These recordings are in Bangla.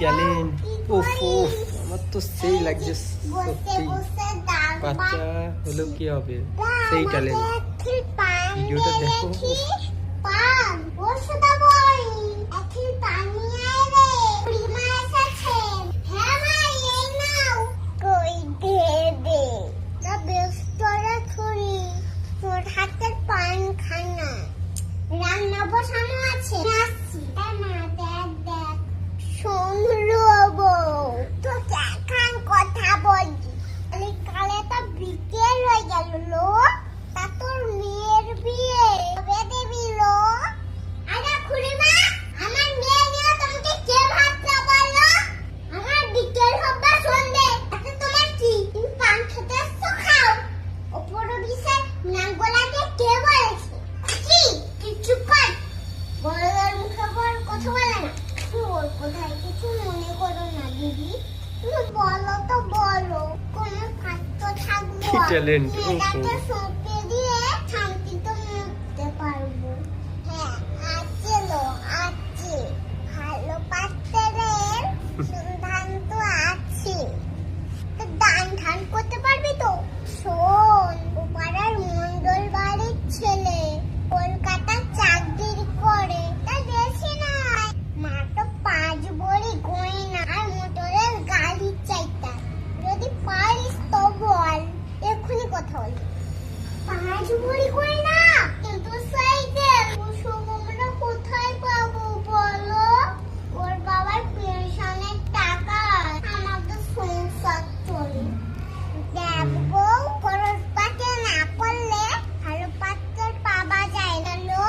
ট্যালেন্ট! উফ উফ, আমার তো সেই লাগছে সত্যি। বাচ্চা হলো কি হবে, সেই ট্যালেন্ট। ভিডিওটা দেখো। রান্না বসানো আছে, কথা বলছি। কালে তো বিকেল হয়ে গেল লো, তা তোর মেয়ের বিয়ে কবে দিবি লো? আরে খুড়িমা, আমার মেয়ে নিয়ে তোমাকে কে ভাবতে বললো? আমার বিকেল হবে সন্ধ্যে, তাতে তোমার কি? তুমি পান খেতে এসছো, খাও। ওপরে বিষয় নাঙ্গলাকে কে বলেছে? কি তুই চুপ কর, বড়দের মুখে বড় কথা বলে না। ওর কোথায় কিছু মনে করো না দিদি, তুমি বলো তো বলো, কোনো কাজ তো থাকবো। কি ট্যালেন্ট! মেয়েটাকে সঁপে দিয়ে শান্তিতে মুক্তে পারবো। হ্যাঁ আছে লো, আছে। ভালো পাত্রের সন্ধান তো আছে। তো দান ধান করতে পারবি তো? শোন, ও পাড়ার মন্ডল বাড়ির ছেলে, কলকাতা চাকরি করে, তা বেশি নয়, মাত্র 5 ভরি গয়না আর মোটরের গাড়ি চাইতা। যদি পারিস তো বল, এক্ষুনি কথা বল। 5 ভরি গয়না? কিন্তু সেই যে কুসুম আমরা কোথায় পাবো বলো? ওর বাবার পেনশনের টাকা আমাদের সংসার চলে। দেখবো খরচ পাতে না করলে ভালো পাত্র পাওয়া যায় না লো।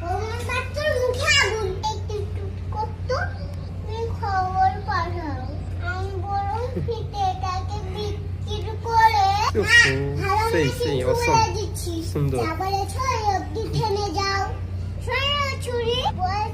অমন পাত্রের মুখে আগুন একটু করতো, তুমি খবর পাঠাও। আমি বরং ফিতেটাকে বিক্রি করে সেই অসম সুন্দর। যা বলেছ অব্দি থেমে যাও। শোনো চুরি, বল